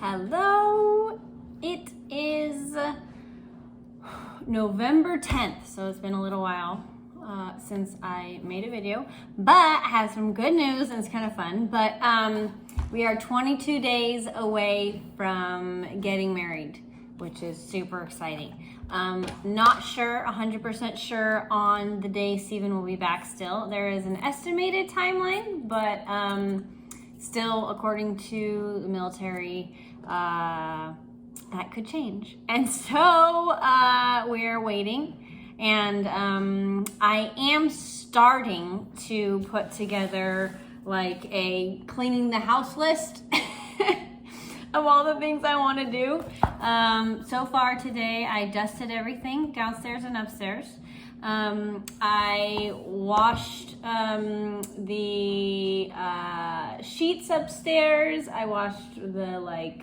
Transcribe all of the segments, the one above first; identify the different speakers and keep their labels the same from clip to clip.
Speaker 1: Hello, it is November 10th, so it's been a little while since I made a video, but I have some good news and it's kind of fun. But we are 22 days away from getting married, which is super exciting. Not sure, 100% sure on the day Steven will be back still. There is an estimated timeline, but still, according to the military, that could change. And so we're waiting. And I am starting to put together like a cleaning the house list of all the things I want to do. So far today, I dusted everything downstairs and upstairs. I washed the sheets upstairs. I washed the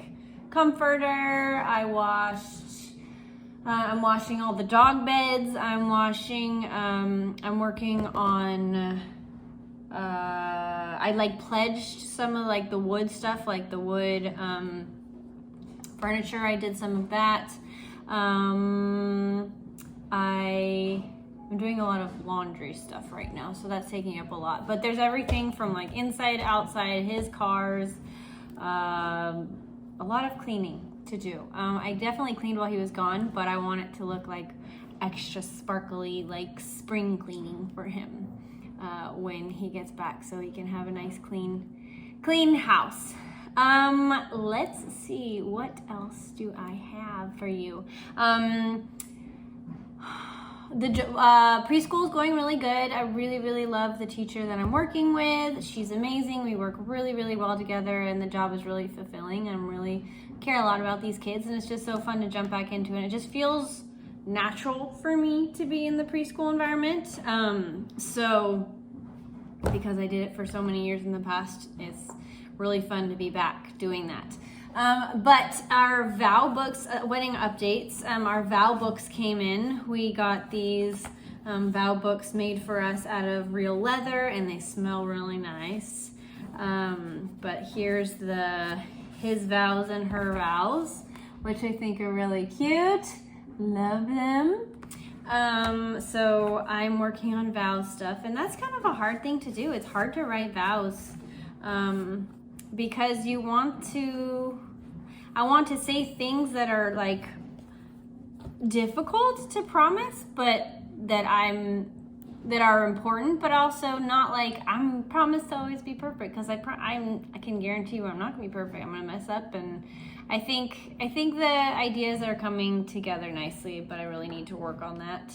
Speaker 1: comforter. I'm washing all the dog beds. I'm working on I pledged some of the wood stuff, like the wood furniture. I did some of that. I'm doing a lot of laundry stuff right now, so that's taking up a lot. But there's everything from inside, outside, his cars, a lot of cleaning to do. I definitely cleaned while he was gone, but I want it to look extra sparkly, like spring cleaning for him when he gets back, so he can have a nice clean house. Let's see, what else do I have for you? The preschool is going really good. I really love the teacher that I'm working with. She's amazing. We work really well together, and the job is really fulfilling. And really care a lot about these kids, and it's just so fun to jump back into it. It just feels natural for me to be in the preschool environment. So because I did it for so many years in the past, it's really fun to be back doing that. But our vow books, wedding updates, our vow books came in. We got these vow books made for us out of real leather, and they smell really nice. But here's his vows and her vows, which I think are really cute. Love them. So I'm working on vow stuff, and that's kind of a hard thing to do. It's hard to write vows. Because I want to say things that are difficult to promise, but that are important, but also not I'm promised to always be perfect, because I can guarantee you I'm not gonna be perfect. I'm gonna mess up, and I think the ideas are coming together nicely, but I really need to work on that.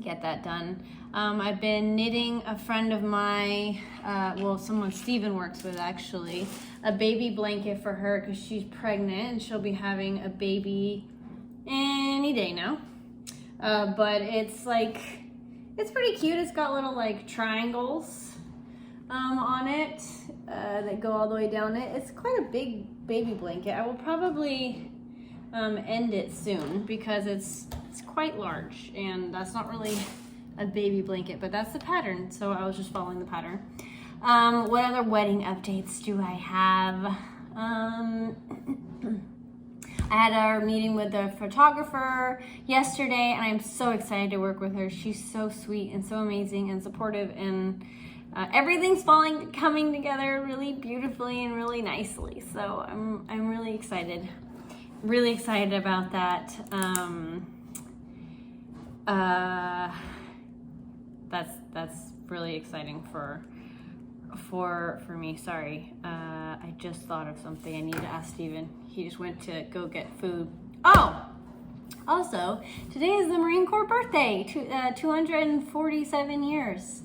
Speaker 1: Get that done. I've been knitting a friend of mine, someone Steven works with actually, a baby blanket for her because she's pregnant and she'll be having a baby any day now. But it's pretty cute. It's got little triangles on it that go all the way down it. It's quite a big baby blanket. I will probably end it soon because it's quite large, and that's not really a baby blanket, but that's the pattern, so I was just following the pattern. What other wedding updates do I have? I had our meeting with the photographer yesterday, and I'm so excited to work with her. She's so sweet and so amazing and supportive, and everything's coming together really beautifully and really nicely. So I'm really excited about that. That's really exciting for me. Sorry, I just thought of something I need to ask Steven. He just went to go get food. Oh, also, today is the Marine Corps birthday, 247 years.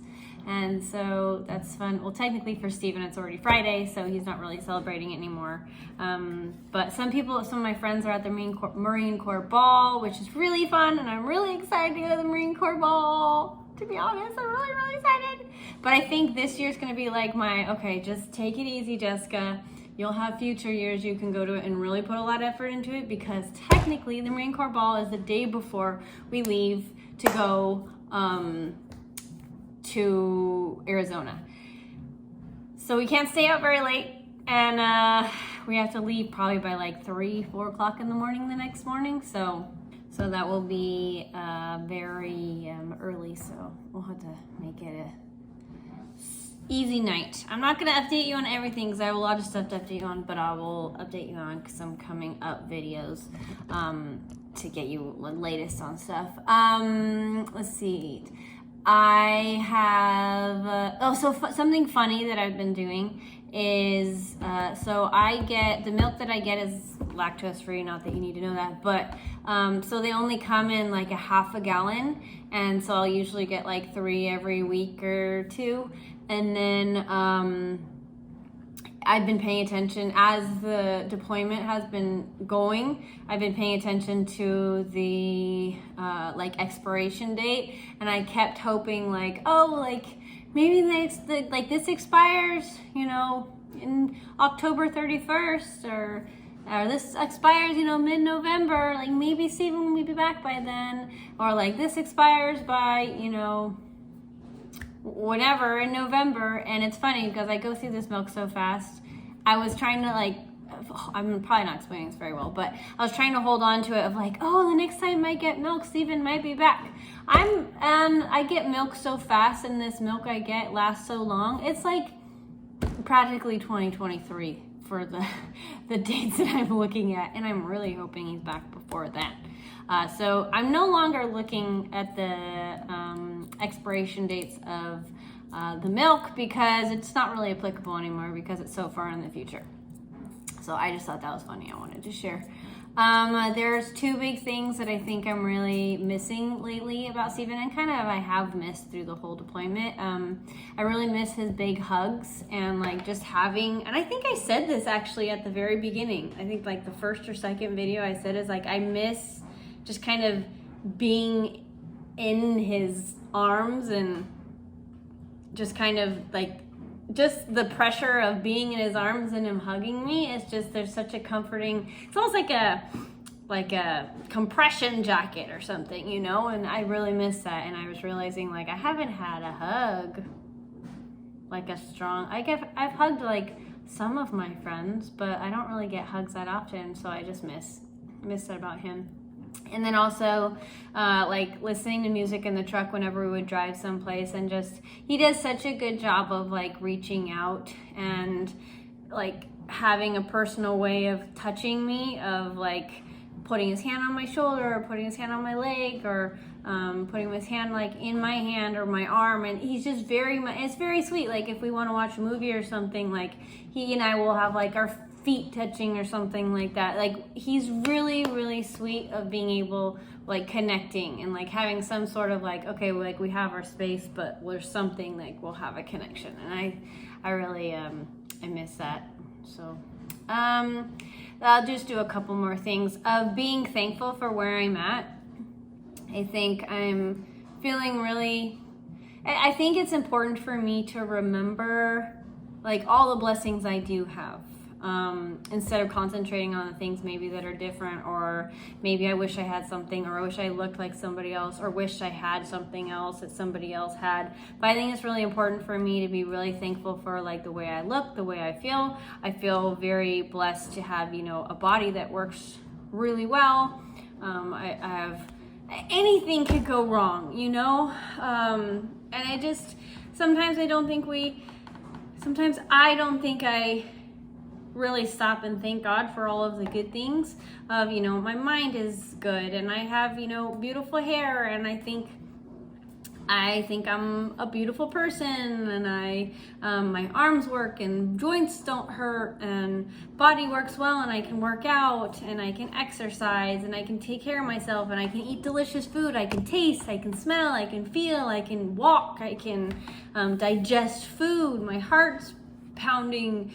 Speaker 1: And so that's fun. Well, technically for Steven, it's already Friday, so he's not really celebrating it anymore. But some of my friends are at the Marine Corps Ball, which is really fun, and I'm really excited to go to the Marine Corps Ball. To be honest, I'm really excited. But I think this year's gonna be okay, just take it easy, Jessica. You'll have future years you can go to it and really put a lot of effort into it, because technically the Marine Corps Ball is the day before we leave to go to Arizona. So we can't stay out very late, and we have to leave probably by like 3-4 o'clock in the morning the next morning. So that will be very early. So we'll have to make it a easy night. I'm not going to update you on everything because I have a lot of stuff to update you on, but I will update you on some coming up videos to get you the latest on stuff. Let's see. I have, something funny that I've been doing is, so I get, the milk that I get is lactose free, not that you need to know that, but, so they only come in like a half a gallon, and so I'll usually get like 3 every week or 2, and then, I've been paying attention as the deployment has been going. I've been paying attention to the like expiration date, and I kept hoping like, oh, like maybe this expires, you know, in October 31st, or this expires, you know, mid-November. Like maybe Steven will be back by then, or like this expires by, you know, whatever in November. And it's funny because I go through this milk so fast. I was trying to like, I'm probably not explaining this very well, but I was trying to hold on to it of like, oh, the next time I get milk, Steven might be back. I get milk so fast, and this milk I get lasts so long. It's like practically 2023 for the dates that I'm looking at, and I'm really hoping he's back before then. So I'm no longer looking at the expiration dates of the milk because it's not really applicable anymore because it's so far in the future. So I just thought that was funny. I wanted to share. There's 2 big things that I think I'm really missing lately about Steven, and kind of I have missed through the whole deployment. I really miss his big hugs and like just having, and I think I said this actually at the very beginning. I think like the first or second video I said is like, I miss just kind of being in his arms and just kind of like, just the pressure of being in his arms and him hugging me. It's just, there's such a comforting, it's almost like a compression jacket or something, you know? And I really miss that. And I was realizing like, I haven't had a hug, like a strong, I've hugged like some of my friends, but I don't really get hugs that often. So I just miss that about him. And then also like listening to music in the truck whenever we would drive someplace, and just, he does such a good job of like reaching out and like having a personal way of touching me, of like putting his hand on my shoulder, or putting his hand on my leg, or putting his hand like in my hand or my arm. And he's just it's very sweet. Like if we want to watch a movie or something, like he and I will have like our feet touching or something like that. Like he's really, really sweet of being able, like connecting and like having some sort of like, okay, like we have our space, but there's something like we'll have a connection. And I really, I miss that. So, I'll just do a couple more things of being thankful for where I'm at. I think I'm feeling really, I think it's important for me to remember like all the blessings I do have. Instead of concentrating on the things maybe that are different, or maybe I wish I had something, or I wish I looked like somebody else, or wish I had something else that somebody else had. But I think it's really important for me to be really thankful for like the way I look, the way I feel. I feel very blessed to have, you know, a body that works really well. I have, anything could go wrong, you know? And I just, sometimes I don't think I really stop and thank God for all of the good things of, you know, my mind is good, and I have, you know, beautiful hair, and I think I'm a beautiful person, and my arms work, and joints don't hurt, and body works well, and I can work out, and I can exercise, and I can take care of myself, and I can eat delicious food, I can taste, I can smell, I can feel, I can walk, I can digest food, my heart's pounding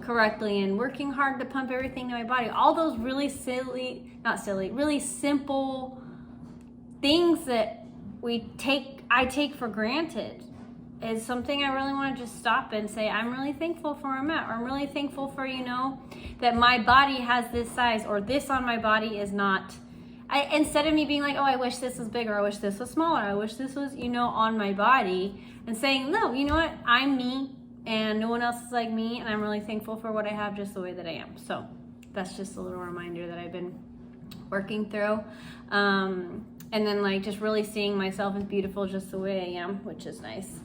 Speaker 1: correctly, and working hard to pump everything to my body. All those really really simple things that I take for granted is something I really want to just stop and say, I'm really thankful for where I'm at, or I'm really thankful for, you know, that my body has this size, or this on my body is not, instead of me being like, oh, I wish this was bigger, I wish this was smaller, I wish this was, you know, on my body, and saying, no, you know what, I'm me, and no one else is like me, and I'm really thankful for what I have just the way that I am. So that's just a little reminder that I've been working through. And then like just really seeing myself as beautiful just the way I am, which is nice.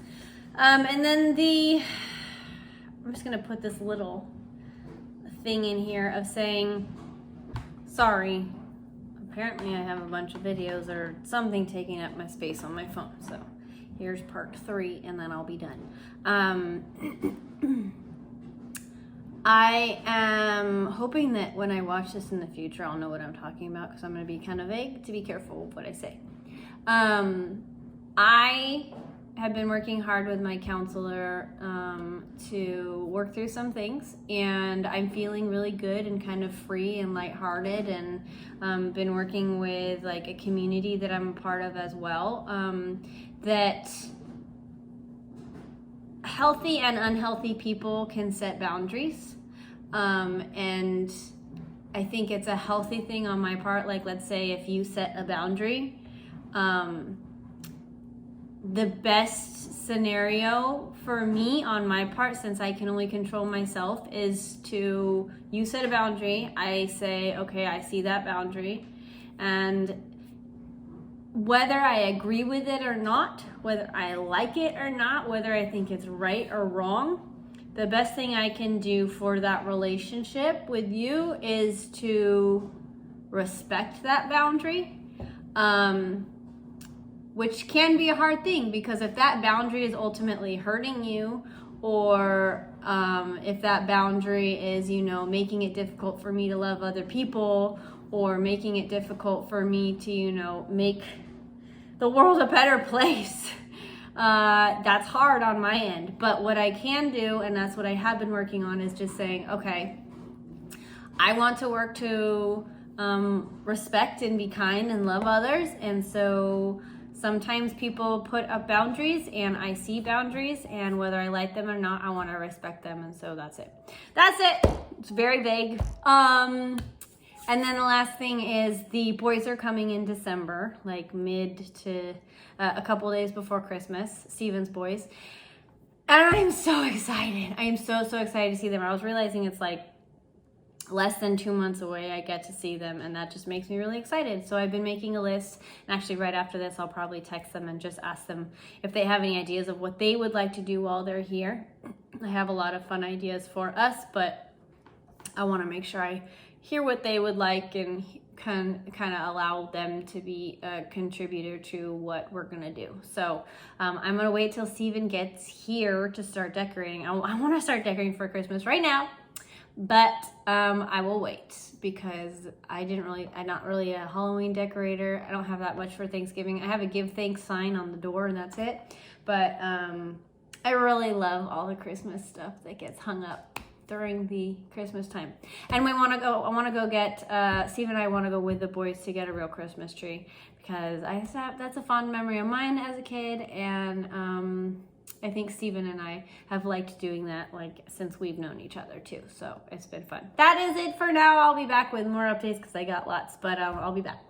Speaker 1: And then I'm just gonna put this little thing in here of saying, sorry, apparently I have a bunch of videos or something taking up my space on my phone. So here's part 3 and then I'll be done. I am hoping that when I watch this in the future, I'll know what I'm talking about, because I'm going to be kind of vague, to be careful with what I say. I have been working hard with my counselor to work through some things, and I'm feeling really good and kind of free and lighthearted, and been working with like a community that I'm a part of as well, that healthy and unhealthy people can set boundaries, and I think it's a healthy thing on my part. Like, let's say if you set a boundary, the best scenario for me on my part, since I can only control myself, is to, you set a boundary, I say, okay, I see that boundary, and whether I agree with it or not, whether I like it or not, whether I think it's right or wrong, the best thing I can do for that relationship with you is to respect that boundary, which can be a hard thing, because if that boundary is ultimately hurting you, or if that boundary is, making it difficult for me to love other people, or making it difficult for me to, make the world a better place, that's hard on my end. But what I can do, and that's what I have been working on, is just saying, okay, I want to work to respect and be kind and love others. And so sometimes people put up boundaries, and I see boundaries, and whether I like them or not, I want to respect them. And so that's it. It's very vague. And then the last thing is the boys are coming in December, like mid to a couple days before Christmas, Steven's boys. And I'm so excited. I am so excited to see them. I was realizing it's like less than 2 months away I get to see them, and that just makes me really excited. So I've been making a list, and actually right after this I'll probably text them and just ask them if they have any ideas of what they would like to do while they're here. I have a lot of fun ideas for us, but I want to make sure I hear what they would like and kind of allow them to be a contributor to what we're gonna do. So I'm gonna wait till Steven gets here to start decorating. I want to start decorating for Christmas right now, but I will wait, because I'm not really a Halloween decorator. I don't have that much for Thanksgiving. I have a give thanks sign on the door, and that's it. But I really love all the Christmas stuff that gets hung up during the Christmas time. And I want to go get, Steve and I want to go with the boys to get a real Christmas tree, because that's a fond memory of mine as a kid, and I think Steven and I have liked doing that like since we've known each other too, so it's been fun. That is it for now. I'll be back with more updates because I got lots, but I'll be back.